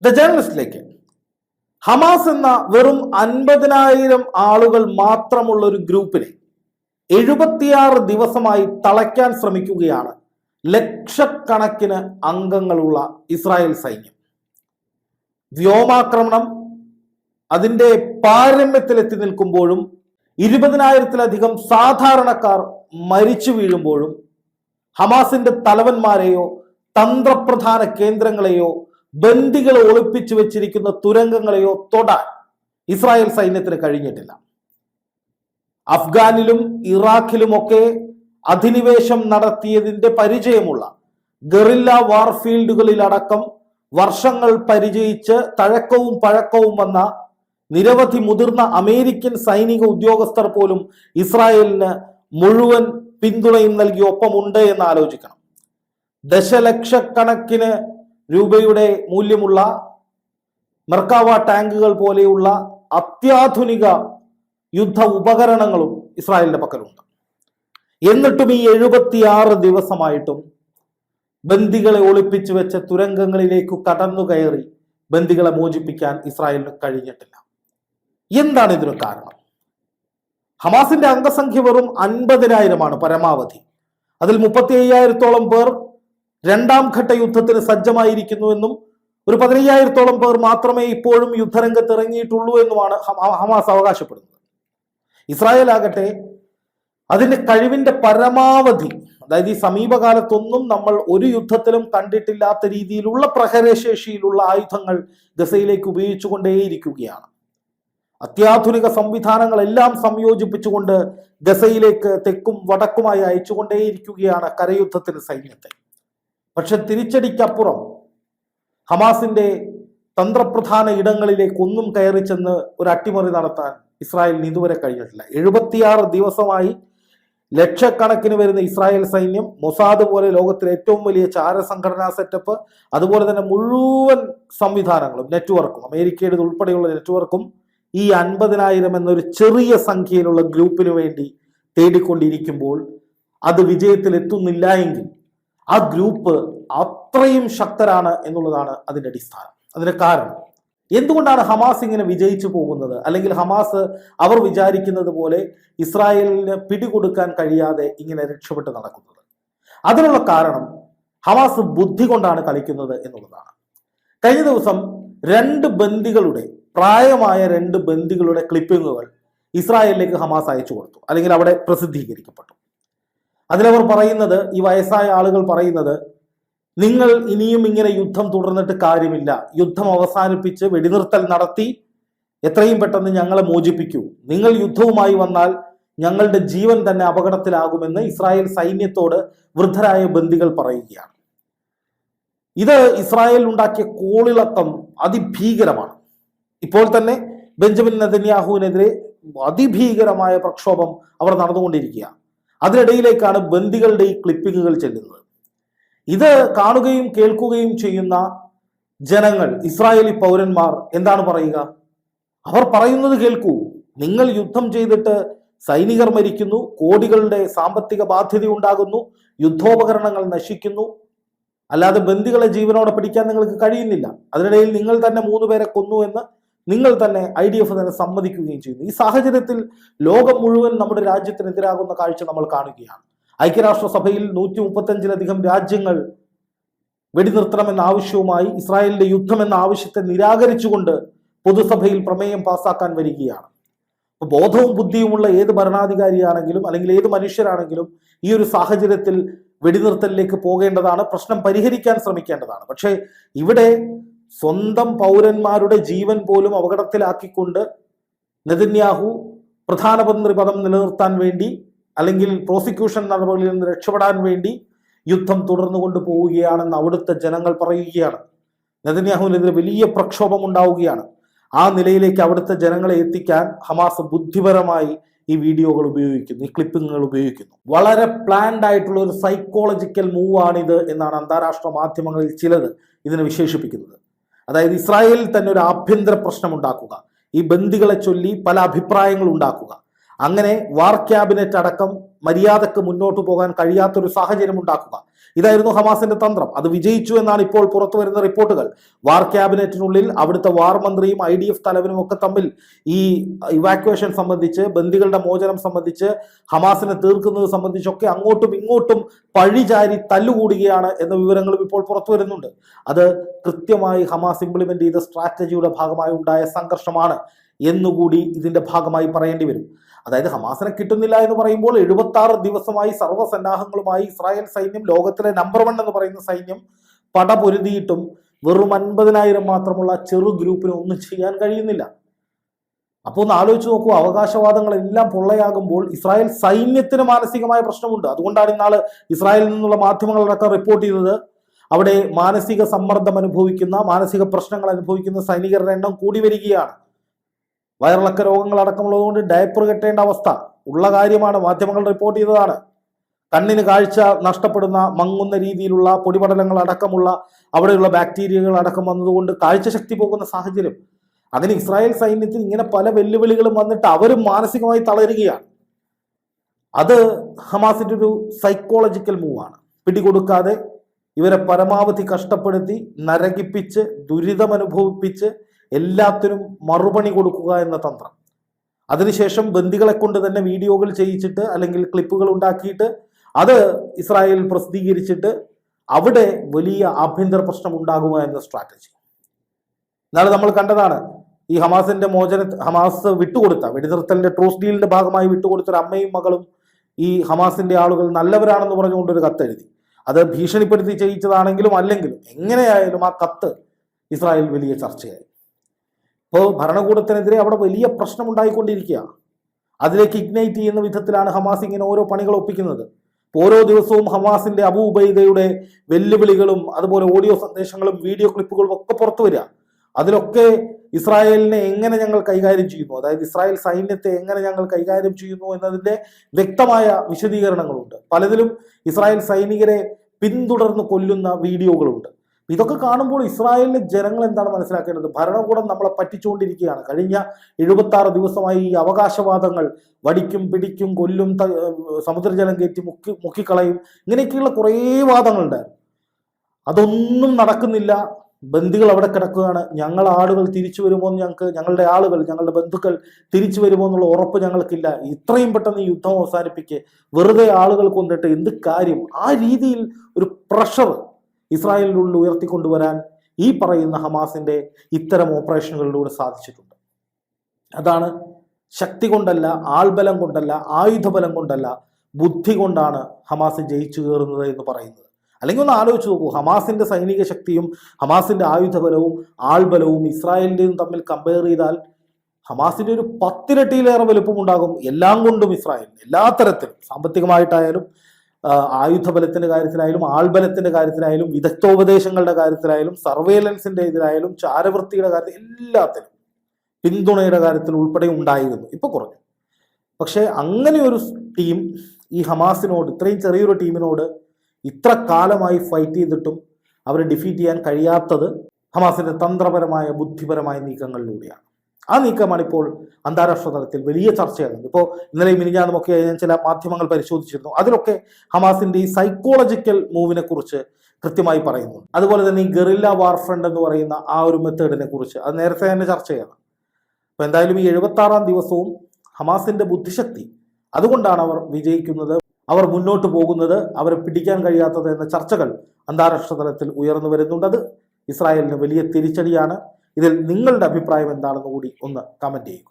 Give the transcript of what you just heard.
The ജേർണലിസ്റ്റിലേക്ക് Hamas എന്ന വെറും 50,000 ആളുകൾ മാത്രമുള്ള ഒരു ഗ്രൂപ്പിനെ 76 ദിവസമായി തളയ്ക്കാൻ ശ്രമിക്കുകയാണ് ലക്ഷക്കണക്കിന് അംഗങ്ങളുള്ള ഇസ്രായേൽ സൈന്യം. വ്യോമാക്രമണം അതിൻ്റെ പാരമ്യത്തിലെത്തി നിൽക്കുമ്പോഴും 20,000-ലധികം സാധാരണക്കാർ മരിച്ചു വീഴുമ്പോഴും ഹമാസിന്റെ തലവന്മാരെയോ തന്ത്രപ്രധാന കേന്ദ്രങ്ങളെയോ ബന്ദികളെ ഒളിപ്പിച്ചു വെച്ചിരിക്കുന്ന തുരങ്കങ്ങളെയോ തൊടാൻ ഇസ്രായേൽ സൈന്യത്തിന് കഴിഞ്ഞിട്ടില്ല. അഫ്ഗാനിലും ഇറാഖിലുമൊക്കെ അധിനിവേശം നടത്തിയതിന്റെ പരിചയമുള്ള ഗറില്ല വാർഫീൽഡുകളിലടക്കം വർഷങ്ങൾ പരിചയിച്ച് തഴക്കവും പഴക്കവും വന്ന നിരവധി മുതിർന്ന അമേരിക്കൻ സൈനിക ഉദ്യോഗസ്ഥർ പോലും ഇസ്രായേലിന് മുഴുവൻ പിന്തുണയും നൽകി ഒപ്പമുണ്ട് എന്ന് ആലോചിക്കണം. ദശലക്ഷക്കണക്കിന് രൂപയുടെ മൂല്യമുള്ള മെർക്കാവ ടാങ്കുകൾ പോലെയുള്ള അത്യാധുനിക യുദ്ധ ഉപകരണങ്ങളും ഇസ്രായേലിന്റെ പക്കലുണ്ട്. എന്നിട്ടും ഈ 76 ദിവസമായിട്ടും ബന്ദികളെ ഒളിപ്പിച്ചു വെച്ച തുരങ്കങ്ങളിലേക്ക് കടന്നു കയറി ബന്ദികളെ മോചിപ്പിക്കാൻ ഇസ്രായേലിന് കഴിഞ്ഞിട്ടില്ല. എന്താണ് ഇതിന് കാരണം? ഹമാസിന്റെ അംഗസംഖ്യ വെറും 50,000 പരമാവധി. അതിൽ 35,000-ഓളം പേർ രണ്ടാം ഘട്ട യുദ്ധത്തിന് സജ്ജമായിരിക്കുന്നുവെന്നും ഒരു 15,000-ഓളം പേർ മാത്രമേ ഇപ്പോഴും യുദ്ധരംഗത്ത് ഇറങ്ങിയിട്ടുള്ളൂ എന്നുമാണ് ഹമാസ് അവകാശപ്പെടുന്നത്. ഇസ്രായേൽ ആകട്ടെ അതിന്റെ കഴിവിന്റെ പരമാവധി, അതായത് ഈ സമീപകാലത്തൊന്നും നമ്മൾ ഒരു യുദ്ധത്തിലും കണ്ടിട്ടില്ലാത്ത രീതിയിലുള്ള പ്രഹരശേഷിയിലുള്ള ആയുധങ്ങൾ ഗസയിലേക്ക് ഉപയോഗിച്ചുകൊണ്ടേയിരിക്കുകയാണ്. അത്യാധുനിക സംവിധാനങ്ങളെല്ലാം സംയോജിപ്പിച്ചുകൊണ്ട് ഗസയിലേക്ക് തെക്കും വടക്കുമായി അയച്ചുകൊണ്ടേയിരിക്കുകയാണ് കരയുദ്ധത്തിന് സൈന്യത്തെ. പക്ഷെ തിരിച്ചടിക്കപ്പുറം ഹമാസിന്റെ തന്ത്രപ്രധാന ഇടങ്ങളിലേക്ക് ഒന്നും കയറി ചെന്ന് ഒരു അട്ടിമറി നടത്താൻ ഇസ്രായേലിന് ഇതുവരെ കഴിഞ്ഞിട്ടില്ല. 76 ദിവസമായി ലക്ഷക്കണക്കിന് വരുന്ന ഇസ്രായേൽ സൈന്യം, മൊസാദ് പോലെ ലോകത്തിലെ ഏറ്റവും വലിയ ചാരസംഘടനാ സെറ്റപ്പ്, അതുപോലെ തന്നെ മുഴുവൻ സംവിധാനങ്ങളും നെറ്റ്വർക്കും, അമേരിക്കയുടെ ഉൾപ്പെടെയുള്ള നെറ്റ്വർക്കും ഈ 50,000 എന്നൊരു ചെറിയ സംഖ്യയിലുള്ള ഗ്രൂപ്പിന് വേണ്ടി തേടിക്കൊണ്ടിരിക്കുമ്പോൾ അത് വിജയത്തിൽ എത്തുന്നില്ല എങ്കിൽ ആ ഗ്രൂപ്പ് അത്രയും ശക്തരാണ് എന്നുള്ളതാണ് അതിന്റെ അടിസ്ഥാനം. അതിന് കാരണം എന്തുകൊണ്ടാണ് ഹമാസ് ഇങ്ങനെ വിജയിച്ചു പോകുന്നത്, അല്ലെങ്കിൽ ഹമാസ് അവർ വിചാരിക്കുന്നത് പോലെ ഇസ്രായേലിന് പിടികൊടുക്കാൻ കഴിയാതെ ഇങ്ങനെ രക്ഷപ്പെട്ട് നടക്കുന്നത്? അതിനുള്ള കാരണം ഹമാസ് ബുദ്ധി കൊണ്ടാണ് കളിക്കുന്നത് എന്നുള്ളതാണ്. കഴിഞ്ഞ ദിവസം പ്രായമായ രണ്ട് ബന്ദികളുടെ ക്ലിപ്പിങ്ങുകൾ ഇസ്രായേലിലേക്ക് ഹമാസ് അയച്ചു കൊടുത്തു, അല്ലെങ്കിൽ അവിടെ പ്രസിദ്ധീകരിക്കപ്പെട്ടു. അതിലവർ പറയുന്നത്, ഈ വയസ്സായ ആളുകൾ പറയുന്നത്, നിങ്ങൾ ഇനിയും ഇങ്ങനെ യുദ്ധം തുടർന്നിട്ട് കാര്യമില്ല, യുദ്ധം അവസാനിപ്പിച്ച് വെടിനിർത്തൽ നടത്തി എത്രയും പെട്ടെന്ന് ഞങ്ങളെ മോചിപ്പിക്കൂ, നിങ്ങൾ യുദ്ധവുമായി വന്നാൽ ഞങ്ങളുടെ ജീവൻ തന്നെ അപകടത്തിലാകുമെന്ന് ഇസ്രായേൽ സൈന്യത്തോട് വൃദ്ധരായ ബന്ദികൾ പറയുകയാണ്. ഇത് ഇസ്രായേൽ ഉണ്ടാക്കിയ കോളിളക്കം അതിഭീകരമാണ്. ഇപ്പോൾ തന്നെ ബെഞ്ചമിൻ നെതന്യാഹുവിനെതിരെ അതിഭീകരമായ പ്രക്ഷോഭം അവർ നടന്നുകൊണ്ടിരിക്കുക. അതിനിടയിലേക്കാണ് ബന്ദികളുടെ ഈ ക്ലിപ്പിങ്ങുകൾ ചെല്ലുന്നത്. ഇത് കാണുകയും കേൾക്കുകയും ചെയ്യുന്ന ജനങ്ങൾ, ഇസ്രായേലി പൗരന്മാർ എന്താണ് പറയുക? അവർ പറയുന്നത് കേൾക്കൂ, നിങ്ങൾ യുദ്ധം ചെയ്തിട്ട് സൈനികർ മരിക്കുന്നു, കോടികളുടെ സാമ്പത്തിക ബാധ്യത ഉണ്ടാകുന്നു, യുദ്ധോപകരണങ്ങൾ നശിക്കുന്നു, അല്ലാതെ ബന്ദികളെ ജീവനോടെ പിടിക്കാൻ നിങ്ങൾക്ക് കഴിയുന്നില്ല. അതിനിടയിൽ നിങ്ങൾ തന്നെ 3 പേരെ കൊന്നു എന്ന് നിങ്ങൾ തന്നെ IDF തന്നെ സമ്മതിക്കുകയും ചെയ്യുന്നു. ഈ സാഹചര്യത്തിൽ ലോകം മുഴുവൻ നമ്മുടെ രാജ്യത്തിനെതിരാകുന്ന കാഴ്ച നമ്മൾ കാണുകയാണ്. ഐക്യരാഷ്ട്രസഭയിൽ 135-ലധികം രാജ്യങ്ങൾ വെടിനിർത്തണമെന്ന ആവശ്യവുമായി ഇസ്രായേലിന്റെ യുദ്ധം എന്ന ആവശ്യത്തെ നിരാകരിച്ചുകൊണ്ട് പൊതുസഭയിൽ പ്രമേയം പാസാക്കാൻ വരികയാണ്. ബോധവും ബുദ്ധിയുമുള്ള ഏത് ഭരണാധികാരിയാണെങ്കിലും അല്ലെങ്കിൽ ഏത് മനുഷ്യരാണെങ്കിലും ഈ ഒരു സാഹചര്യത്തിൽ വെടിനിർത്തലിലേക്ക് പോകേണ്ടതാണ്, പ്രശ്നം പരിഹരിക്കാൻ ശ്രമിക്കേണ്ടതാണ്. പക്ഷേ ഇവിടെ സ്വന്തം പൗരന്മാരുടെ ജീവൻ പോലും അപകടത്തിലാക്കിക്കൊണ്ട് നെതന്യാഹു പ്രധാനമന്ത്രി പദം നിലനിർത്താൻ വേണ്ടി, അല്ലെങ്കിൽ പ്രോസിക്യൂഷൻ നടപടികളിൽ നിന്ന് രക്ഷപ്പെടാൻ വേണ്ടി യുദ്ധം തുടർന്നു കൊണ്ടുപോവുകയാണെന്ന് അവിടുത്തെ ജനങ്ങൾ പറയുകയാണ്. നെതന്യാഹുവിനെതിരെ വലിയ പ്രക്ഷോഭം ഉണ്ടാവുകയാണ്. ആ നിലയിലേക്ക് അവിടുത്തെ ജനങ്ങളെ എത്തിക്കാൻ ഹമാസ് ബുദ്ധിപരമായി ഈ വീഡിയോകൾ ഉപയോഗിക്കുന്നു, ഈ ക്ലിപ്പിങ്ങുകൾ ഉപയോഗിക്കുന്നു. വളരെ പ്ലാൻഡ് ആയിട്ടുള്ള ഒരു സൈക്കോളജിക്കൽ മൂവാണിത് എന്നാണ് അന്താരാഷ്ട്ര മാധ്യമങ്ങളിൽ ചിലത് ഇതിനെ വിശേഷിപ്പിക്കുന്നത്. അതായത് ഇസ്രായേലിൽ തന്നെ ഒരു ആഭ്യന്തര പ്രശ്നം ഉണ്ടാക്കുക, ഈ ബന്ദികളെ ചൊല്ലി പല അഭിപ്രായങ്ങൾ ഉണ്ടാക്കുക, അങ്ങനെ വാർ ക്യാബിനറ്റ് അടക്കം മര്യാദക്ക് മുന്നോട്ട് പോകാൻ കഴിയാത്തൊരു സാഹചര്യം ഉണ്ടാക്കുക. ഇതായിരുന്നു ഹമാസിന്റെ തന്ത്രം. അത് വിജയിച്ചു എന്നാണ് ഇപ്പോൾ പുറത്തു വരുന്ന റിപ്പോർട്ടുകൾ. വാർ ക്യാബിനറ്റിനുള്ളിൽ അവിടുത്തെ വാർ മന്ത്രിയും IDF തലവനും ഒക്കെ തമ്മിൽ ഈ ഇവാക്വേഷൻ സംബന്ധിച്ച്, ബന്ദികളുടെ മോചനം സംബന്ധിച്ച്, ഹമാസിനെ തീർക്കുന്നത് സംബന്ധിച്ചൊക്കെ അങ്ങോട്ടും ഇങ്ങോട്ടും പഴിചാരി തല്ലുകൂടുകയാണ് എന്ന വിവരങ്ങളും ഇപ്പോൾ പുറത്തു വരുന്നുണ്ട്. അത് കൃത്യമായി ഹമാസ് ഇംപ്ലിമെന്റ് ചെയ്ത സ്ട്രാറ്റജിയുടെ ഭാഗമായി ഉണ്ടായ സംഘർഷമാണ് എന്നുകൂടി ഇതിന്റെ ഭാഗമായി പറയേണ്ടി വരും. അതായത് ഹമാസിനെ കിട്ടുന്നില്ല എന്ന് പറയുമ്പോൾ 76 ദിവസമായി സർവ്വസന്നാഹങ്ങളുമായി ഇസ്രായേൽ സൈന്യം, ലോകത്തിലെ നമ്പർ 1 എന്ന് പറയുന്ന സൈന്യം പടപൊരുതിയിട്ടും വെറും 50,000 മാത്രമുള്ള ചെറു ഗ്രൂപ്പിന് ഒന്നും ചെയ്യാൻ കഴിയുന്നില്ല. അപ്പോൾ ഒന്ന് ആലോചിച്ച് നോക്കൂ, അവകാശവാദങ്ങളെല്ലാം പൊള്ളയാകുമ്പോൾ ഇസ്രായേൽ സൈന്യത്തിന് മാനസികമായ പ്രശ്നമുണ്ട്. അതുകൊണ്ടാണ് ഇന്നാള് ഇസ്രായേലിൽ നിന്നുള്ള മാധ്യമങ്ങളടക്കം റിപ്പോർട്ട് ചെയ്തത് അവിടെ മാനസിക സമ്മർദ്ദം അനുഭവിക്കുന്ന, മാനസിക പ്രശ്നങ്ങൾ അനുഭവിക്കുന്ന സൈനികരുടെ എണ്ണം കൂടി വരികയാണ്. വയറിളക്ക രോഗങ്ങളടക്കമുള്ളതുകൊണ്ട് ഡയപ്പർ കെട്ടേണ്ട അവസ്ഥ ഉള്ള കാര്യമാണ്. മാധ്യമങ്ങൾ റിപ്പോർട്ട് ചെയ്തതാണ്. കണ്ണിന് കാഴ്ച നഷ്ടപ്പെടുന്ന, മങ്ങുന്ന രീതിയിലുള്ള പൊടിപടലങ്ങൾ അടക്കമുള്ള അവിടെയുള്ള ബാക്ടീരിയകൾ അടക്കം വന്നതുകൊണ്ട് കാഴ്ചശക്തി പോകുന്ന സാഹചര്യം. അങ്ങനെ ഇസ്രായേൽ സൈന്യത്തിന് ഇങ്ങനെ പല വെല്ലുവിളികളും വന്നിട്ട് അവരും മാനസികമായി തളരുകയാണ്. അത് ഹമാസിന്റെ ഒരു സൈക്കോളജിക്കൽ മൂവാണ്. പിടികൊടുക്കാതെ ഇവരെ പരമാവധി കഷ്ടപ്പെടുത്തി, നരകിപ്പിച്ച്, ദുരിതമനുഭവിപ്പിച്ച് എല്ലാത്തിനും മറുപണി കൊടുക്കുക എന്ന തന്ത്രം. അതിനുശേഷം ബന്ദികളെ കൊണ്ട് തന്നെ വീഡിയോകൾ ചെയ്യിച്ചിട്ട് അല്ലെങ്കിൽ ക്ലിപ്പുകൾ ഉണ്ടാക്കിയിട്ട് അത് ഇസ്രായേൽ പ്രസിദ്ധീകരിച്ചിട്ട് അവിടെ വലിയ ആഭ്യന്തര പ്രശ്നം ഉണ്ടാകുക എന്ന സ്ട്രാറ്റജി. എന്നാലും നമ്മൾ കണ്ടതാണ് ഈ ഹമാസിന്റെ ഹമാസ് വിട്ടുകൊടുത്ത വെടിനിർത്തലിന്റെ ട്രൂസ് ഡീലിന്റെ ഭാഗമായി വിട്ടുകൊടുത്തൊരു അമ്മയും മകളും ഈ ഹമാസിന്റെ ആളുകൾ നല്ലവരാണെന്ന് പറഞ്ഞുകൊണ്ടൊരു കത്തെഴുതി. അത് ഭീഷണിപ്പെടുത്തി ചെയ്യിച്ചതാണെങ്കിലും അല്ലെങ്കിലും എങ്ങനെയായാലും ആ കത്ത് ഇസ്രായേൽ വലിയ ചർച്ചയായി. ഇപ്പോൾ ഭരണകൂടത്തിനെതിരെ അവിടെ വലിയ പ്രശ്നം ഉണ്ടായിക്കൊണ്ടിരിക്കുക. അതിലേക്ക് ഇഗ്നൈറ്റ് ചെയ്യുന്ന വിധത്തിലാണ് ഹമാസ് ഇങ്ങനെ ഓരോ പണികൾ ഒപ്പിക്കുന്നത്. ഓരോ ദിവസവും ഹമാസിന്റെ അബൂ ഉബൈദയുടെ വെല്ലുവിളികളും അതുപോലെ ഓഡിയോ സന്ദേശങ്ങളും വീഡിയോ ക്ലിപ്പുകളും ഒക്കെ പുറത്തു വരിക. അതിലൊക്കെ ഇസ്രായേലിനെ എങ്ങനെ ഞങ്ങൾ കൈകാര്യം ചെയ്യുന്നു, അതായത് ഇസ്രായേൽ സൈന്യത്തെ എങ്ങനെ ഞങ്ങൾ കൈകാര്യം ചെയ്യുന്നു എന്നതിന്റെ വ്യക്തമായ വിശദീകരണങ്ങളുണ്ട്. പലതിലും ഇസ്രായേൽ സൈനികരെ പിന്തുടർന്ന് കൊല്ലുന്ന വീഡിയോകളുണ്ട്. ഇതൊക്കെ കാണുമ്പോൾ ഇസ്രായേലിലെ ജനങ്ങൾ എന്താണ് മനസ്സിലാക്കേണ്ടത്? ഭരണകൂടം നമ്മളെ പറ്റിച്ചുകൊണ്ടിരിക്കുകയാണ്. കഴിഞ്ഞ 76 ദിവസമായി ഈ അവകാശവാദങ്ങൾ വടിക്കും, പിടിക്കും, കൊല്ലും, സമുദ്രജലം കയറ്റി മുക്കിക്കളയും, ഇങ്ങനെയൊക്കെയുള്ള കുറേ വാദങ്ങളുണ്ടായിരുന്നു. അതൊന്നും നടക്കുന്നില്ല. ബന്ദികൾ അവിടെ കിടക്കുകയാണ്. ആളുകൾ തിരിച്ചു വരുമോ എന്ന് ഞങ്ങളുടെ ആളുകൾ, ഞങ്ങളുടെ ബന്ധുക്കൾ തിരിച്ചു വരുമോ എന്നുള്ള ഉറപ്പ് ഞങ്ങൾക്കില്ല. ഇത്രയും പെട്ടെന്ന് ഈ യുദ്ധം അവസാനിപ്പിക്കുക, വെറുതെ ആളുകൾ കൊണ്ടിട്ട് എന്ത് കാര്യം? ആ രീതിയിൽ ഒരു പ്രഷർ ഇസ്രായേലിനുള്ളിൽ ഉയർത്തിക്കൊണ്ടുവരാൻ ഈ പറയുന്ന ഹമാസിന്റെ ഇത്തരം ഓപ്പറേഷനുകളിലൂടെ സാധിച്ചിട്ടുണ്ട്. അതാണ് ശക്തി കൊണ്ടല്ല, ആൾബലം കൊണ്ടല്ല, ആയുധബലം കൊണ്ടല്ല, ബുദ്ധി കൊണ്ടാണ് ഹമാസ് ജയിച്ചു കയറുന്നത് എന്ന് പറയുന്നത്. അല്ലെങ്കിൽ ഒന്ന് ആലോചിച്ച് നോക്കൂ, ഹമാസിന്റെ സൈനിക ശക്തിയും ഹമാസിന്റെ ആയുധബലവും ആൾബലവും ഇസ്രായേലിന്റെയും തമ്മിൽ കമ്പയർ ചെയ്താൽ ഹമാസിന്റെ ഒരു 10 ഇരട്ടിയിലേറെ വലുപ്പം ഉണ്ടാകും. എല്ലാം കൊണ്ടും ഇസ്രായേൽ എല്ലാ തരത്തിലും, സാമ്പത്തികമായിട്ടായാലും ആയുധബലത്തിന്റെ കാര്യത്തിലായാലും ആൾബലത്തിന്റെ കാര്യത്തിലായാലും വിദഗ്ധോപദേശങ്ങളുടെ കാര്യത്തിലായാലും സർവേലൻസിന്റെ ഇതിലായാലും ചാരവൃത്തിയുടെ കാര്യത്തിൽ എല്ലാത്തിലും പിന്തുണയുടെ കാര്യത്തിൽ ഉൾപ്പെടെ ഉണ്ടായിരുന്നു. ഇപ്പൊ കുറഞ്ഞു. പക്ഷെ അങ്ങനെ ഒരു ടീം ഈ ഹമാസിനോട്, ഇത്രയും ചെറിയൊരു ടീമിനോട് ഇത്ര കാലമായി ഫൈറ്റ് ചെയ്തിട്ടും അവരെ ഡിഫീറ്റ് ചെയ്യാൻ കഴിയാത്തത് ഹമാസിന്റെ തന്ത്രപരമായ ബുദ്ധിപരമായ നീക്കങ്ങളിലൂടെയാണ്. ആ നീക്കമാണ് ഇപ്പോൾ അന്താരാഷ്ട്ര തലത്തിൽ വലിയ ചർച്ചയാകുന്നത്. ഇപ്പോൾ ഇന്നലെ മിനിഞ്ഞാന്നുമൊക്കെ ഞാൻ ചില മാധ്യമങ്ങൾ പരിശോധിച്ചിരുന്നു. അതിലൊക്കെ ഹമാസിന്റെ ഈ സൈക്കോളജിക്കൽ മൂവിനെ കുറിച്ച് കൃത്യമായി പറയുന്നു. അതുപോലെ തന്നെ ഈ ഗറില്ല വാർഫ്രണ്ട് എന്ന് പറയുന്ന ആ ഒരു മെത്തേഡിനെ കുറിച്ച് അത് നേരത്തെ തന്നെ ചർച്ചയാണ്. അപ്പൊ എന്തായാലും ഈ 76-ാം ദിവസവും ഹമാസിന്റെ ബുദ്ധിശക്തി, അതുകൊണ്ടാണ് അവർ വിജയിക്കുന്നത്, അവർ മുന്നോട്ട് പോകുന്നത്, അവരെ പിടിക്കാൻ കഴിയാത്തത് എന്ന ചർച്ചകൾ അന്താരാഷ്ട്ര തലത്തിൽ ഉയർന്നു വരുന്നുണ്ട്. അത് ഇസ്രായേലിന് വലിയ തിരിച്ചടിയാണ്. ഇതിൽ നിങ്ങളുടെ അഭിപ്രായം എന്താണെന്ന് കൂടി ഒന്ന് കമന്റ് ചെയ്യുക.